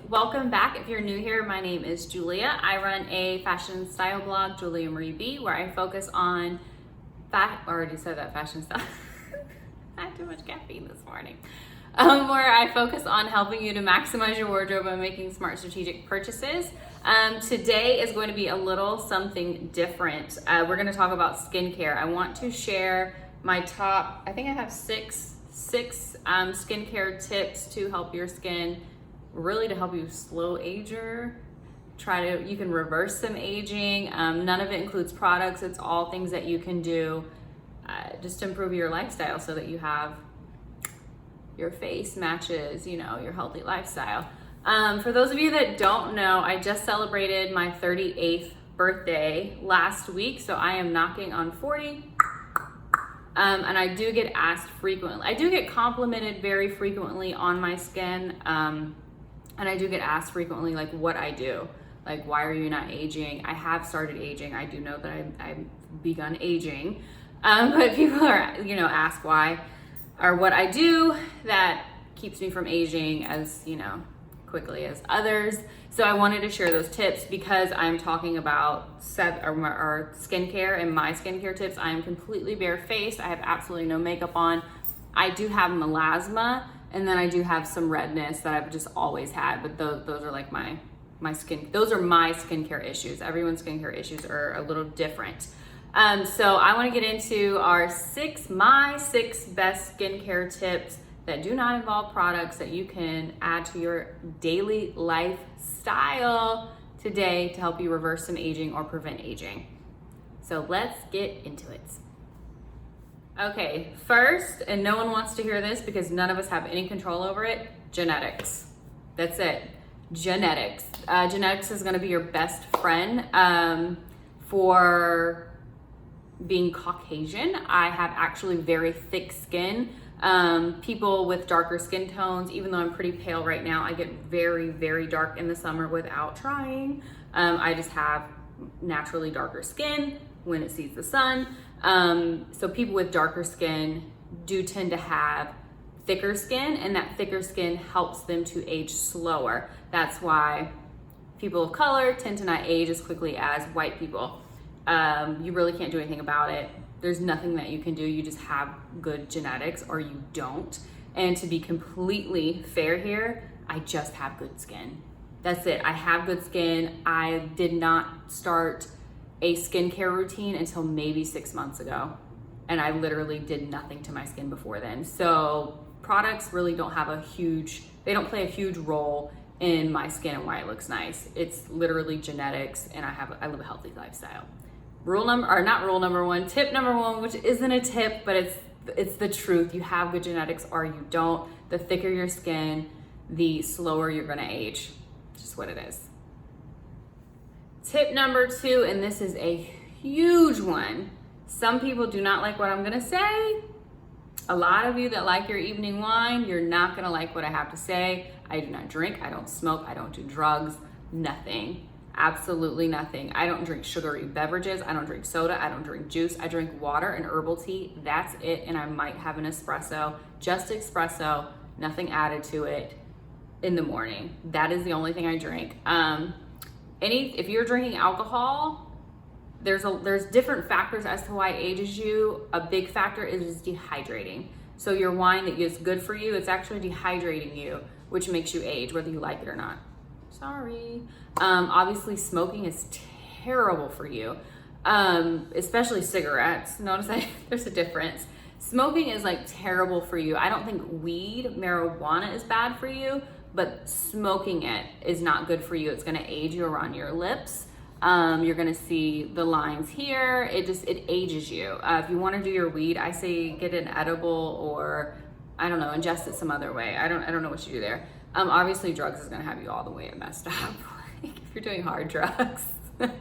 welcome back. If you're new here, my name is Julia. I run a fashion style blog, Julia Marie B, where I focus on already said that, fashion style. I had too much caffeine this morning. Where I focus on helping you to maximize your wardrobe by making smart strategic purchases. Today is going to be a little something different. We're going to talk about skincare. I want to share my top, I think I have six skincare tips to help your skin, really to help you slow ager. You can reverse some aging. None of it includes products. It's all things that you can do just to improve your lifestyle so that you have your face matches, your healthy lifestyle. For those of you that don't know, I just celebrated my 38th birthday last week, so I am knocking on 40. And I do get asked frequently. I do get complimented very frequently on my skin. And I do get asked frequently, like, what I do. Like, why are you not aging? I have started aging. I do know that I've begun aging. But people are, ask why or what I do that keeps me from aging as, quickly as others. So I wanted to share those tips because I'm talking about our skincare and my skincare tips. I am completely barefaced. I have absolutely no makeup on. I do have melasma, and then I do have some redness that I've just always had, but those are like my those are my skincare issues. Everyone's skincare issues are a little different. So I want to get into my six best skincare tips that do not involve products that you can add to your daily lifestyle today to help you reverse some aging or prevent aging. So let's get into it. Okay, first, and no one wants to hear this because none of us have any control over it, genetics. That's it, genetics. Genetics is gonna be your best friend for being Caucasian. I have actually very thick skin. People with darker skin tones, even though I'm pretty pale right now, I get very, very dark in the summer without trying. I just have naturally darker skin when it sees the sun. So people with darker skin do tend to have thicker skin, and that thicker skin helps them to age slower. That's why people of color tend to not age as quickly as white people. You really can't do anything about it. There's nothing that you can do. You just have good genetics or you don't. And to be completely fair here, I just have good skin. That's it. I have good skin. I did not start a skincare routine until maybe 6 months ago. And I literally did nothing to my skin before then. So products really don't they don't play a huge role in my skin and why it looks nice. It's literally genetics, and I live a healthy lifestyle. Tip number one, which isn't a tip, but it's the truth. You have good genetics or you don't. The thicker your skin, the slower you're gonna age. It's just what it is. Tip number two, and this is a huge one. Some people do not like what I'm gonna say. A lot of you that like your evening wine, you're not gonna like what I have to say. I do not drink, I don't smoke, I don't do drugs, nothing. Absolutely nothing. I don't drink sugary beverages. I don't drink soda. I don't drink juice. I drink water and herbal tea. That's it. And I might have an espresso, just espresso, nothing added to it in the morning. That is the only thing I drink. If you're drinking alcohol, there's different factors as to why it ages you. A big factor is dehydrating. So your wine that is good for you, it's actually dehydrating you, which makes you age, whether you like it or not. Sorry. Obviously smoking is terrible for you, especially cigarettes. Notice there's a difference. Smoking is like terrible for you. I don't think marijuana is bad for you, but smoking it is not good for you. It's gonna age you around your lips. You're gonna see the lines here. It ages you. If you wanna do your weed, I say get an edible or, I don't know, ingest it some other way. I don't know what you do there. Obviously drugs is gonna have you all the way messed up. If you're doing hard drugs, I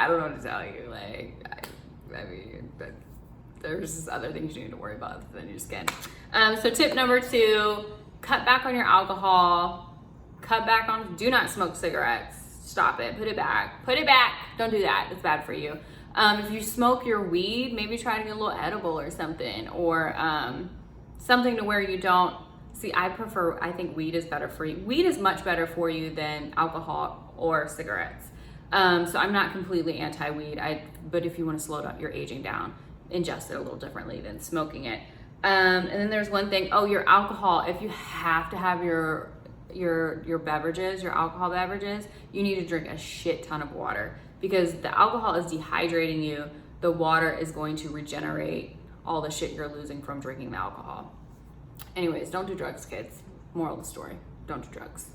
don't know what to tell you. I mean, there's just other things you need to worry about than your skin. So tip number two, cut back on your alcohol, do not smoke cigarettes. Stop it, put it back. Don't do that, it's bad for you. If you smoke your weed, maybe try to get a little edible or something, or something to where you don't See, I think weed is better for you. Weed is much better for you than alcohol or cigarettes. So I'm not completely anti-weed, but if you want to slow down your aging down, ingest it a little differently than smoking it. And then there's one thing, your alcohol, if you have to have your beverages, your alcohol beverages, you need to drink a shit ton of water, because the alcohol is dehydrating you. The water is going to regenerate all the shit you're losing from drinking the alcohol. Anyways, don't do drugs, kids. Moral of the story, don't do drugs.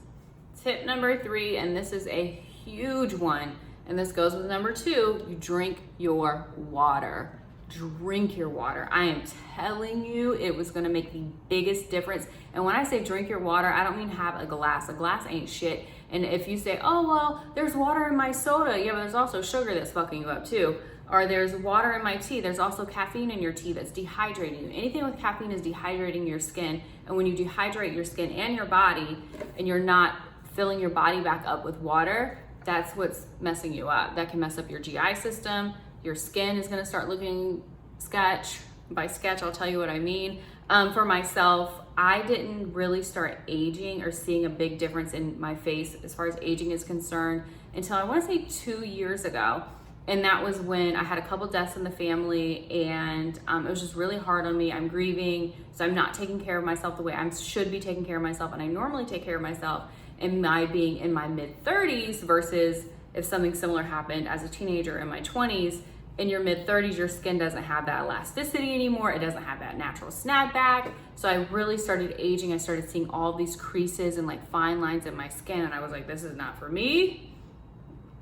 Tip number 3, and this is a huge one, and this goes with number 2, you drink your water. Drink your water. I am telling you, it was gonna make the biggest difference. And when I say drink your water, I don't mean have a glass. A glass ain't shit. And if you say, oh, well, there's water in my soda. Yeah, but there's also sugar that's fucking you up too. Or there's water in my tea. There's also caffeine in your tea that's dehydrating you. Anything with caffeine is dehydrating your skin. And when you dehydrate your skin and your body, and you're not filling your body back up with water, that's what's messing you up. That can mess up your GI system. Your skin is gonna start looking sketch. By sketch, I'll tell you what I mean. For myself, I didn't really start aging or seeing a big difference in my face as far as aging is concerned until I wanna say 2 years ago. And that was when I had a couple deaths in the family, and it was just really hard on me. I'm grieving, so I'm not taking care of myself the way I should be taking care of myself, and I normally take care of myself. And my being in my mid-30s versus if something similar happened as a teenager in my 20s, in your mid-30s, your skin doesn't have that elasticity anymore. It doesn't have that natural snapback. So I really started aging. I started seeing all these creases and like fine lines in my skin, and I was like, this is not for me.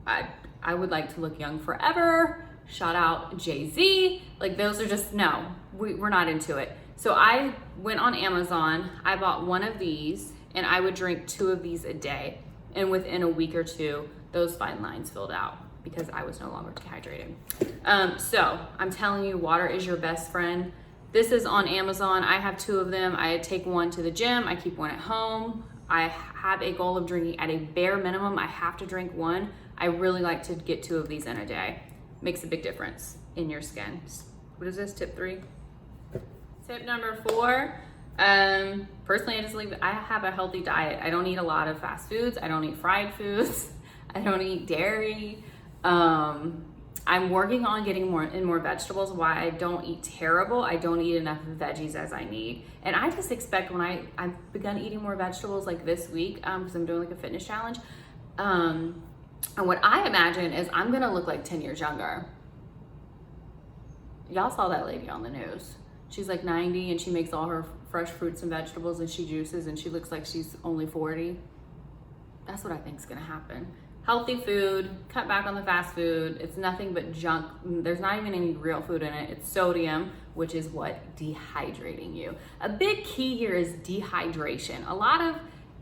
I would like to look young forever. Shout out Jay-Z. Like, those are just, no, we're not into it. So I went on Amazon. I bought one of these, and I would drink 2 of these a day. And within a week or 2, those fine lines filled out because I was no longer dehydrated. So I'm telling you, water is your best friend. This is on Amazon. I have 2 of them. I take one to the gym. I keep one at home. I have a goal of drinking at a bare minimum. I have to drink one. I really like to get 2 of these in a day. Makes a big difference in your skin. What is this, tip 3? Tip number 4, personally, I have a healthy diet. I don't eat a lot of fast foods. I don't eat fried foods. I don't eat dairy. I'm working on getting more vegetables. Why I don't eat terrible, I don't eat enough veggies as I need. And I just expect when I've begun eating more vegetables like this week, because I'm doing like a fitness challenge. And what I imagine is I'm gonna look like 10 years younger. Y'all saw that lady on the news. She's like 90 and she makes all her fresh fruits and vegetables and she juices and she looks like she's only 40. That's what I think is gonna happen. Healthy food, cut back on the fast food. It's nothing but junk. There's not even any real food in it. It's sodium, which is what dehydrating you. A big key here is dehydration. A lot of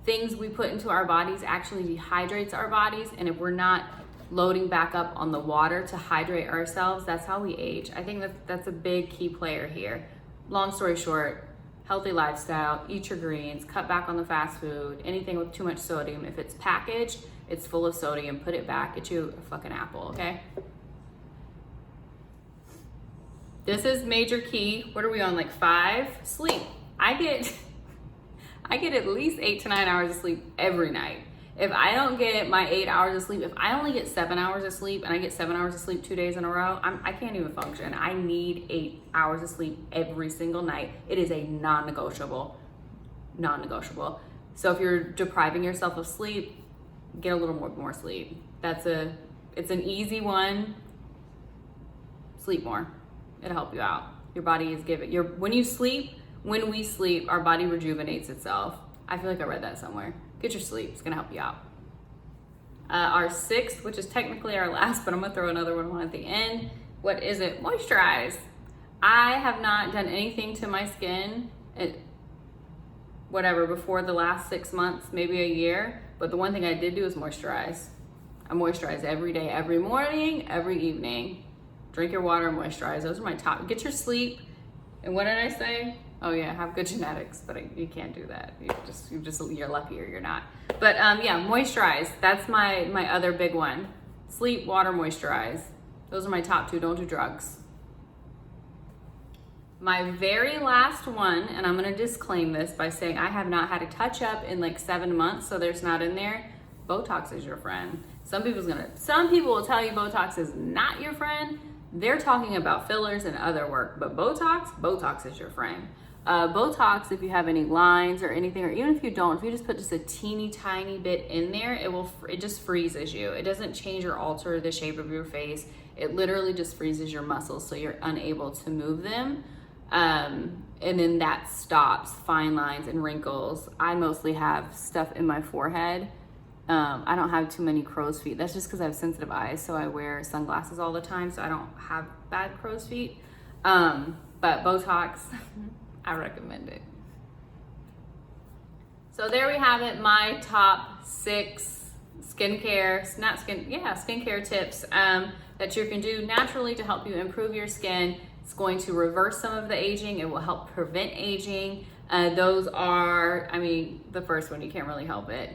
things we put into our bodies actually dehydrates our bodies, and if we're not loading back up on the water to hydrate ourselves, that's how we age. I think that's a big key player here. Long story short, healthy lifestyle, eat your greens, cut back on the fast food, anything with too much sodium. If it's packaged, it's full of sodium, put it back, get you a fucking apple, okay? This is major key. What are we on, like 5? Sleep. I get at least 8 to 9 hours of sleep every night. If I don't get my 8 hours of sleep, if I only get 7 hours of sleep and I get 7 hours of sleep 2 days in a row, I can't even function. I need 8 hours of sleep every single night. It is a non-negotiable. So if you're depriving yourself of sleep, get a little more sleep. It's an easy one. Sleep more. It'll help you out. Your body is giving, when we sleep, our body rejuvenates itself. I feel like I read that somewhere. Get your sleep, it's gonna help you out. Our 6th, which is technically our last, but I'm gonna throw another one on at the end. What is it? Moisturize. I have not done anything to my skin, before the last 6 months, maybe a year. But the one thing I did do is moisturize. I moisturize every day, every morning, every evening. Drink your water, moisturize. Those are my top. Get your sleep. And what did I say? Oh yeah, have good genetics, but you can't do that. You're lucky or you're not. But yeah, moisturize. That's my other big one. Sleep, water, moisturize. Those are my top 2. Don't do drugs. My very last one, and I'm gonna disclaim this by saying I have not had a touch up in like 7 months, so there's not in there. Botox is your friend. Some people will tell you Botox is not your friend. They're talking about fillers and other work, but Botox is your friend. Botox, if you have any lines or anything, or even if you don't, if you just put just a teeny tiny bit in there, it just freezes you. It doesn't change or alter the shape of your face. It literally just freezes your muscles so you're unable to move them. And then that stops fine lines and wrinkles. I mostly have stuff in my forehead. I don't have too many crow's feet. That's just because I have sensitive eyes, so I wear sunglasses all the time, so I don't have bad crow's feet. But Botox, I recommend it. So there we have it, my top 6 skincare tips that you can do naturally to help you improve your skin. It's going to reverse some of the aging. It will help prevent aging. Those are, the first one, you can't really help it.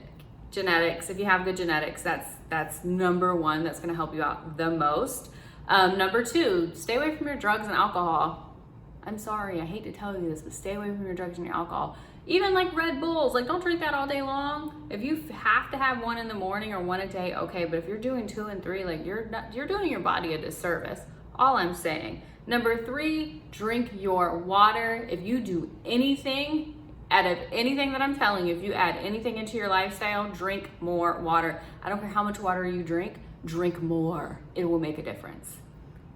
Genetics, if you have good genetics, that's number 1. That's gonna help you out the most. Number 2, stay away from your drugs and alcohol. I'm sorry, I hate to tell you this, but stay away from your drugs and your alcohol. Even like Red Bulls, like don't drink that all day long. If you have to have 1 in the morning or 1 a day, okay, but if you're doing 2 and 3, like you're doing your body a disservice. All I'm saying. Number 3, drink your water. If you do anything, out of anything that I'm telling you, if you add anything into your lifestyle, drink more water. I don't care how much water you drink more. It will make a difference.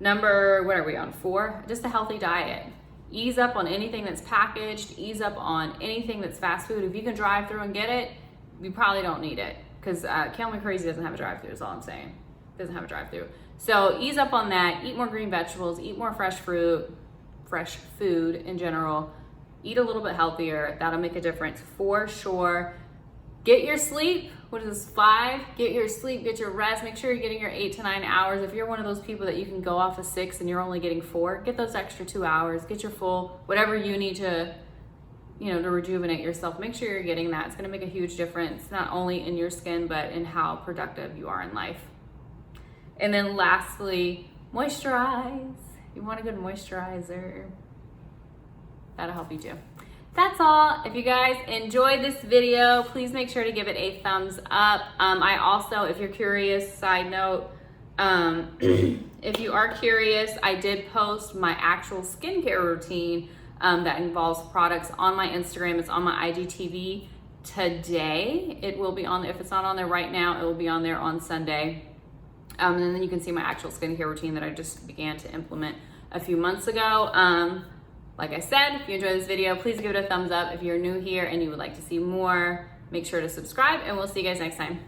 Number, what are we on, 4? Just a healthy diet. Ease up on anything that's packaged, ease up on anything that's fast food. If you can drive through and get it, you probably don't need it, because Kill Me Crazy doesn't have a drive through, is all I'm saying. It doesn't have a drive through. So ease up on that, eat more green vegetables, eat more fresh fruit, fresh food in general. Eat a little bit healthier. That'll make a difference for sure. Get your sleep. What is this, 5? Get your sleep, get your rest. Make sure you're getting your 8 to 9 hours. If you're one of those people that you can go off of 6 and you're only getting 4, get those extra 2 hours. Get your full, whatever you need to, to rejuvenate yourself. Make sure you're getting that. It's gonna make a huge difference, not only in your skin, but in how productive you are in life. And then lastly, moisturize. You want a good moisturizer. That'll help you too. That's all. If you guys enjoyed this video, please make sure to give it a thumbs up. I also, if you're curious, side note, if you are curious, I did post my actual skincare routine that involves products on my Instagram. It's on my IGTV today. It will be on, if it's not on there right now, it will be on there on Sunday. And then you can see my actual skincare routine that I just began to implement a few months ago. Like I said, if you enjoyed this video, please give it a thumbs up. If you're new here and you would like to see more, make sure to subscribe, and we'll see you guys next time.